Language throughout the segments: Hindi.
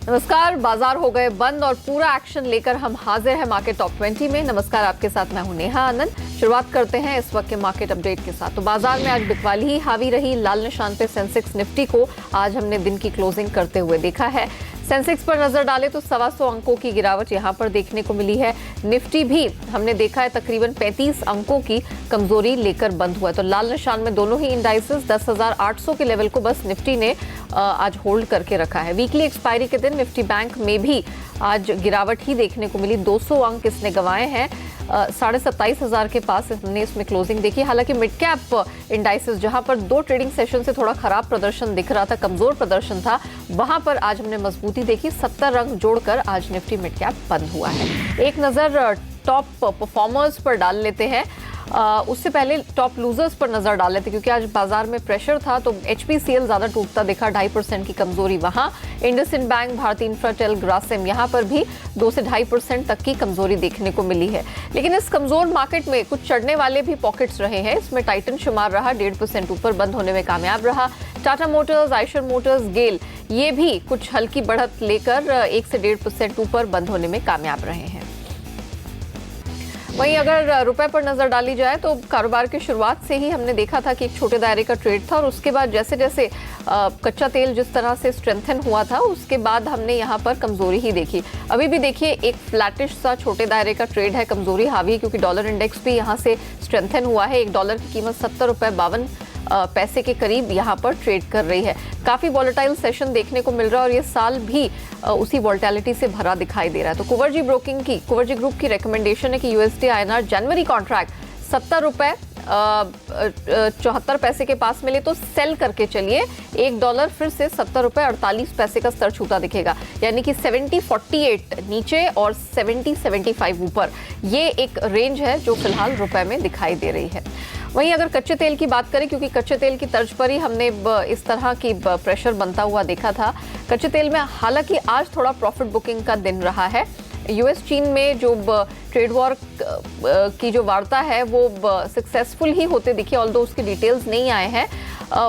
नमस्कार। बाजार हो गए बंद और पूरा एक्शन लेकर हम हाजिर हैं मार्केट टॉप 20 में। नमस्कार, आपके साथ मैं हूं नेहा आनंद। शुरुआत करते हैं इस वक्त के मार्केट अपडेट के साथ। तो बाजार में आज बिकवाली ही हावी रही। लाल निशान पे सेंसेक्स निफ्टी को आज हमने दिन की क्लोजिंग करते हुए देखा है। सेंसेक्स पर नजर डालें तो 125 अंकों की गिरावट यहां पर देखने को मिली है। निफ्टी भी हमने देखा है तकरीबन 35 अंकों की कमजोरी लेकर बंद हुआ है। तो लाल निशान में दोनों ही इंडाइसेस 10,800 के लेवल को बस निफ्टी ने आज होल्ड करके रखा है। वीकली एक्सपायरी के दिन निफ्टी बैंक में भी आज गिरावट ही देखने को मिली। 200 अंक इसने गंवाए हैं। 27,500 के पास हमने इसमें क्लोजिंग देखी। हालांकि मिड कैप इंडाइसेस जहां पर 2 ट्रेडिंग सेशन से थोड़ा खराब प्रदर्शन दिख रहा था, कमजोर प्रदर्शन था, वहां पर आज हमने मजबूती देखी। 70 अंक जोड़कर आज निफ्टी मिड कैप बंद हुआ है। एक नजर टॉप परफॉर्मर्स पर डाल लेते हैं। उससे पहले टॉप लूजर्स पर नजर डाल लेते, क्योंकि आज बाजार में प्रेशर था। तो HPCL ज्यादा टूटता दिखा, 2.5% की कमजोरी वहां। इंडसइंड बैंक, भारती इंफ्राटेल, ग्रासिम यहां पर भी 2 से 2.5% तक की कमजोरी देखने को मिली है। लेकिन इस कमजोर मार्केट में कुछ चढ़ने वाले भी पॉकेट्स रहे हैं। इसमें टाइटन शुमार रहा, 1.5% ऊपर बंद होने में कामयाब रहा। टाटा मोटर्स, आयशर मोटर्स, गेल ये भी कुछ हल्की बढ़त लेकर 1 से 1.5% ऊपर बंद होने में कामयाब रहे हैं। वहीं अगर रुपए पर नजर डाली जाए तो कारोबार की शुरुआत से ही हमने देखा था कि एक छोटे दायरे का ट्रेड था, और उसके बाद जैसे जैसे कच्चा तेल जिस तरह से स्ट्रेंथन हुआ था, उसके बाद हमने यहाँ पर कमजोरी ही देखी। अभी भी देखिए एक फ्लैटिश सा छोटे दायरे का ट्रेड है, कमजोरी हावी, क्योंकि डॉलर इंडेक्स भी यहाँ से स्ट्रेंथन हुआ है। $1 की कीमत 70 रुपए 52 पैसे के करीब यहाँ पर ट्रेड कर रही है। काफी वॉलेटाइल सेशन देखने को मिल रहा है, और ये साल भी उसी वॉलेटिलिटी से भरा दिखाई दे रहा है। तो कुवर्जी ग्रुप की रिकमेंडेशन है कि USD INR जनवरी कॉन्ट्रैक्ट 70 रुपए 74 पैसे के पास मिले तो सेल करके चलिए। $1 फिर से 70 रुपए 48 पैसे का स्तर छूता दिखेगा, यानी कि 70.48 नीचे और 70.75 ऊपर। ये एक रेंज है जो फिलहाल रुपए में दिखाई दे रही है। वहीं अगर कच्चे तेल की बात करें, क्योंकि कच्चे तेल की तर्ज पर ही हमने इस तरह की प्रेशर बनता हुआ देखा था। कच्चे तेल में हालांकि आज थोड़ा प्रॉफिट बुकिंग का दिन रहा है। US चीन में जो ट्रेड वॉर की जो वार्ता है वो सक्सेसफुल ही होते दिखे, ऑल्दो उसके डिटेल्स नहीं आए हैं।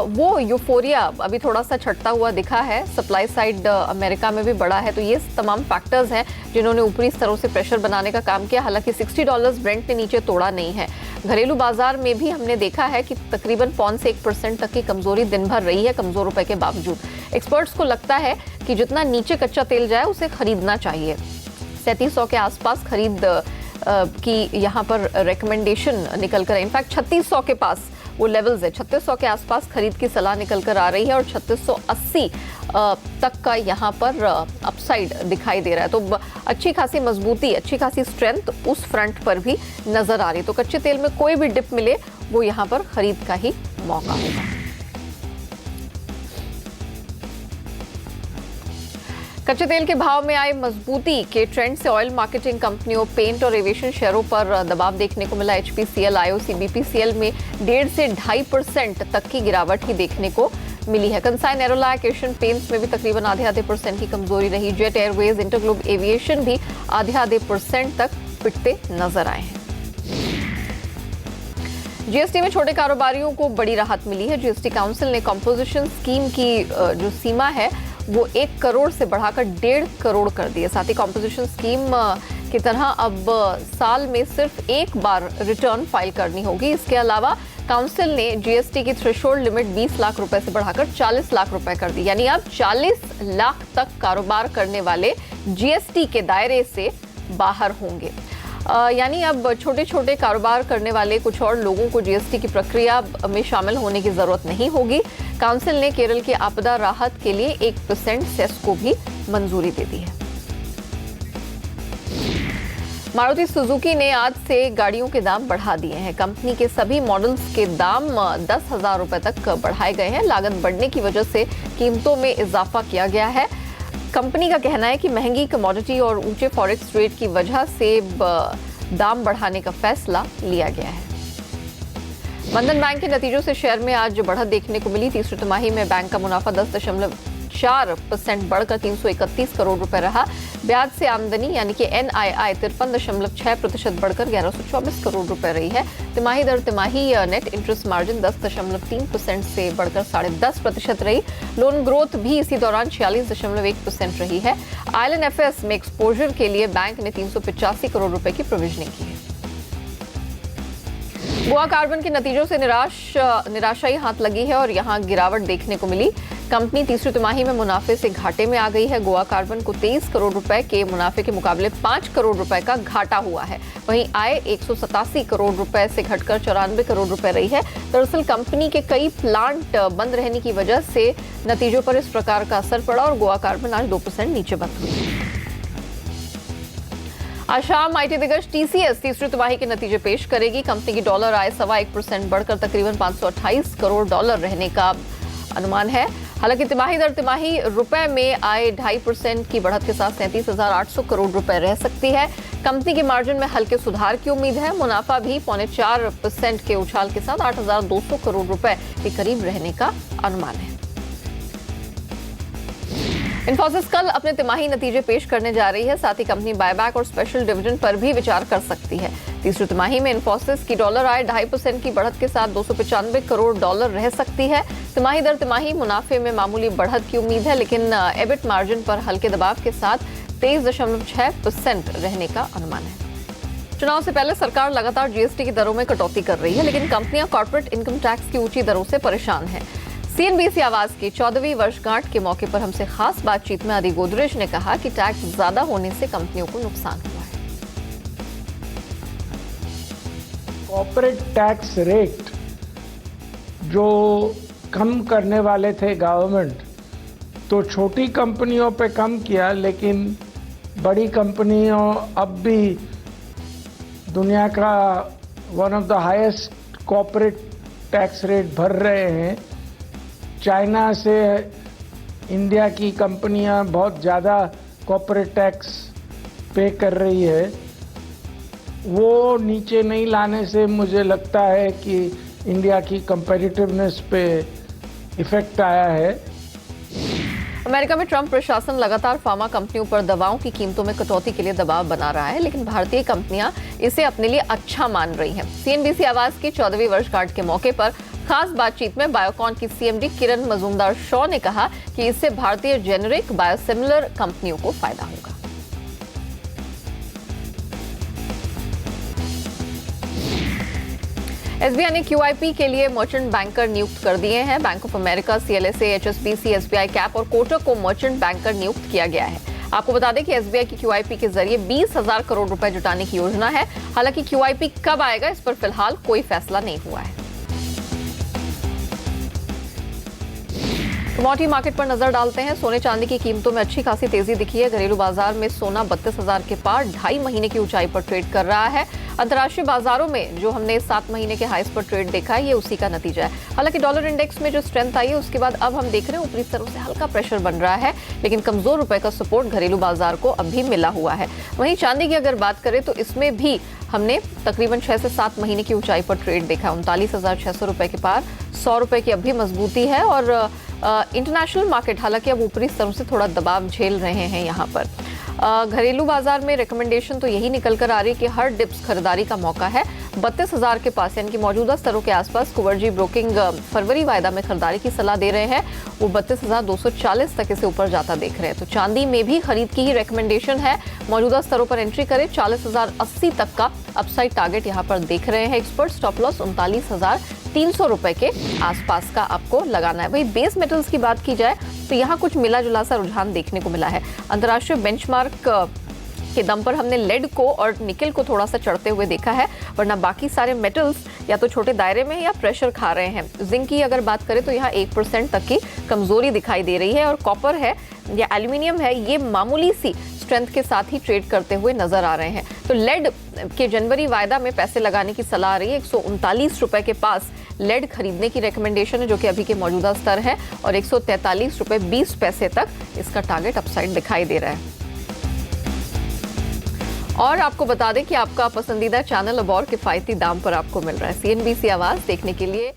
वो यूफोरिया अभी थोड़ा सा छटता हुआ दिखा है। सप्लाई साइड अमेरिका में भी बढ़ा है। तो ये तमाम फैक्टर्स हैं जिन्होंने ऊपरी स्तरों से प्रेशर बनाने का काम किया। हालांकि $60 ब्रेंट ने नीचे तोड़ा नहीं है। घरेलू बाजार में भी हमने देखा है कि तकरीबन 0.5 से 1% तक की कमजोरी दिन भर रही है, कमजोर रुपए के बावजूद। एक्सपर्ट्स को लगता है कि जितना नीचे कच्चा तेल जाए उसे खरीदना चाहिए। 3700 के आसपास खरीद की यहाँ पर रिकमेंडेशन निकल कर, इनफैक्ट 3600 के पास वो लेवल्स है। 3600 के आसपास खरीद की सलाह निकल कर आ रही है, और 3680 तक का यहाँ पर अपसाइड दिखाई दे रहा है। तो अच्छी खासी मजबूती, अच्छी खासी स्ट्रेंथ उस फ्रंट पर भी नजर आ रही है। तो कच्चे तेल में कोई भी डिप मिले वो यहाँ पर खरीद का ही मौका होगा। कच्चे तेल के भाव में आए मजबूती के ट्रेंड से ऑयल मार्केटिंग कंपनियों, पेंट और एविएशन शेयरों पर दबाव देखने को मिला। HPCL, IOC, BPCL में 1.5 से 2.5% तक की गिरावट ही देखने को मिली है। कंसाइन एरोलैक, एशियन पेंट्स में भी तकरीबन आधे % की कमजोरी रही। जेट एयरवेज, इंटरग्लोब एविएशन भी आधे % तक पिटते नजर आए हैं। GST में छोटे कारोबारियों को बड़ी राहत मिली है। GST काउंसिल ने कंपोजिशन स्कीम की जो सीमा है वो 1 करोड़ से बढ़ाकर 1.5 करोड़ कर दी है। साथ ही कंपोजिशन स्कीम की तरह अब साल में सिर्फ एक बार रिटर्न फाइल करनी होगी। इसके अलावा काउंसिल ने GST की थ्रेशोल्ड लिमिट 20 लाख रुपए से बढ़ाकर 40 लाख रुपए कर दी, यानी अब 40 लाख तक कारोबार करने वाले GST के दायरे से बाहर होंगे। यानी अब छोटे छोटे कारोबार करने वाले कुछ और लोगों को GST की प्रक्रिया में शामिल होने की जरूरत नहीं होगी। काउंसिल ने केरल की आपदा राहत के लिए 1% सेस को भी मंजूरी दे दी है। मारुति सुजुकी ने आज से गाड़ियों के दाम बढ़ा दिए हैं। कंपनी के सभी मॉडल्स के दाम 10,000 रुपए तक बढ़ाए गए हैं। लागत बढ़ने की वजह से कीमतों में इजाफा किया गया है। कंपनी का कहना है कि महंगी कमोडिटी और ऊंचे फॉरेक्स रेट की वजह से दाम बढ़ाने का फैसला लिया गया है। बंधन बैंक के नतीजों से शेयर में आज बढ़त देखने को मिली। तीसरी तिमाही में बैंक का मुनाफा 10.4% बढ़कर 331 करोड़ रुपए रहा। ब्याज से आमदनी यानी कि NII 53.6% बढ़कर 1124 करोड़ रुपए रही है। तिमाही दर तिमाही नेट इंटरेस्ट मार्जिन 10.3% से बढ़कर 10.5% रही। लोन ग्रोथ भी इसी दौरान 46.1% रही है। IL&FS में एक्सपोजर के लिए बैंक ने 385 करोड़ रुपए की प्रोविजनिंग की है। गोवा कार्बन के नतीजों से निराशा ही हाथ लगी है और यहां गिरावट देखने को मिली। कंपनी तीसरी तिमाही में मुनाफे से घाटे में आ गई है। गोवा कार्बन को 23 करोड़ रुपए के मुनाफे के मुकाबले 5 करोड़ रुपए का घाटा हुआ है। वहीं आय 187 करोड़ रुपए से घटकर 94 करोड़ रुपए रही है। दरअसल कंपनी के कई प्लांट बंद रहने की वजह से नतीजों पर इस प्रकार का असर पड़ा और गोवा कार्बन आज 2% नीचे बंद हुई। आज शाम आईटी दिग्गज TCS तीसरी तिमाही के नतीजे पेश करेगी। कंपनी की डॉलर आय 1.25% बढ़कर तकरीबन $528 करोड़ रहने का अनुमान है। हालांकि तिमाही दर तिमाही रुपए में आय 2.5% की बढ़त के साथ 37,800 करोड़ रुपए रह सकती है। कंपनी के मार्जिन में हल्के सुधार की उम्मीद है। मुनाफा भी 4.25% के उछाल के साथ 8,200 करोड़ रुपए के करीब रहने का अनुमान है। इन्फोसिस कल अपने तिमाही नतीजे पेश करने जा रही है। साथ ही कंपनी बायबैक और स्पेशल डिविडेंड पर भी विचार कर सकती है। तीसरी तिमाही में इन्फोसिस की डॉलर आय 2.5% की बढ़त के साथ 295 करोड़ रह सकती है। तिमाही दर तिमाही मुनाफे में मामूली बढ़त की उम्मीद है, लेकिन एबिट मार्जिन पर हल्के दबाव के साथ 23.6% रहने का अनुमान है। चुनाव से पहले सरकार लगातार GST की दरों में कटौती कर रही है, लेकिन कंपनियां कॉर्पोरेट इनकम टैक्स की ऊंची दरों से परेशान हैं। CNBC आवाज की 14वीं वर्षगांठ के मौके पर हमसे खास बातचीत में आदि गोदरेज ने कहा कि टैक्स ज्यादा होने से कंपनियों को नुकसान हुआ है। कॉर्पोरेट टैक्स रेट जो कम करने वाले थे गवर्नमेंट, तो छोटी कंपनियों पे कम किया, लेकिन बड़ी कंपनियों अब भी दुनिया का one of the highest corporate tax rate भर रहे हैं। चाइना से इंडिया की कंपनियां बहुत ज़्यादा कॉर्पोरेट टैक्स पे कर रही है। वो नीचे नहीं लाने से मुझे लगता है कि इंडिया की कंपेटिटिवनेस पे इफेक्ट आया है। अमेरिका में ट्रंप प्रशासन लगातार फार्मा कंपनियों पर दवाओं की कीमतों में कटौती के लिए दबाव बना रहा है, लेकिन भारतीय कंपनियां इसे अपने लिए अच्छा मान रही हैं। CNBC आवाज की 14वीं वर्षगांठ के मौके पर खास बातचीत में बायोकॉन की CMD किरण मजूमदार-शॉ ने कहा कि इससे भारतीय जेनेरिक बायोसिमिलर कंपनियों को फायदा होगा। SBI ने QIP के लिए मर्चेंट बैंकर नियुक्त कर दिए हैं। Bank of America, CLSA, HSBC, SBI cap और कोटक को मर्चेंट बैंकर नियुक्त किया गया है। आपको बता दें कि SBI की QIP के जरिए 20,000 करोड़ रुपए जुटाने की योजना है। हालांकि QIP कब आएगा, इस पर फिलहाल कोई फैसला नहीं हुआ है। कमोडिटी मार्केट पर नजर डालते हैं। सोने चांदी की कीमतों में अच्छी खासी तेजी दिखी है। घरेलू बाजार में सोना 32,000 के पार 2.5 महीने की ऊंचाई पर ट्रेड कर रहा है। अंतर्राष्ट्रीय बाजारों में जो हमने 7 महीने के हाईस पर ट्रेड देखा है, ये उसी का नतीजा है। हालांकि डॉलर इंडेक्स में जो स्ट्रेंथ आई है, उसके बाद अब हम देख रहे हैं ऊपरी स्तरों से हल्का प्रेशर बन रहा है, लेकिन कमजोर रुपए का सपोर्ट घरेलू बाजार को अब भी मिला हुआ है। वहीं चांदी की अगर बात करें तो इसमें भी हमने तकरीबन 6 से 7 महीने की ऊंचाई पर ट्रेड देखा है। 39,600 रुपए के पार 100 रुपए की अब भी मजबूती है और इंटरनेशनल मार्केट हालांकि अब ऊपरी स्तरों से थोड़ा दबाव झेल रहे हैं। यहाँ पर घरेलू बाजार में रिकमेंडेशन तो यही निकल कर आ रही है कि हर डिप्स खरीदारी का मौका है। 32,000 के पास यानी कि मौजूदा स्तरों के आसपास कुवरजी ब्रोकिंग फरवरी वायदा में खरीदारी की सलाह दे रहे हैं। वो 32,240 तक इसे ऊपर जाता देख रहे हैं। तो चांदी में भी खरीद की ही रिकमेंडेशन है। मौजूदा स्तरों पर एंट्री करें। 40,080 तक का अपसाइड टारगेट यहाँ पर देख रहे हैं एक्सपर्ट। स्टॉप लॉस 39,300 रुपए के आसपास का आपको लगाना है। वही बेस मेटल्स की बात की जाए तो यहाँ कुछ मिला जुला सा रुझान देखने को मिला है। अंतर्राष्ट्रीय बेंचमार्क के दम पर हमने लेड को और निकल को थोड़ा सा चढ़ते हुए देखा है, वरना बाकी सारे मेटल्स या तो छोटे दायरे में या प्रेशर खा रहे हैं। जिंक की अगर बात करें तो यहाँ 1% तक की कमजोरी दिखाई दे रही है और कॉपर है या एल्यूमिनियम है, ये मामूली सी स्ट्रेंथ के साथ ही ट्रेड करते हुए नजर आ रहे हैं। तो लेड के जनवरी वायदा में पैसे लगाने की सलाह आ रही है। 139 रुपए के पास लेड खरीदने की रिकमेंडेशन है, जो कि अभी के मौजूदा स्तर है, और 143 रुपए 20 पैसे तक इसका टारगेट अपसाइड दिखाई दे रहा है। और आपको बता दें कि आपका पसंदीदा चैनल अब और किफायती दाम पर आपको मिल रहा है। CNBC आवाज देखने के लिए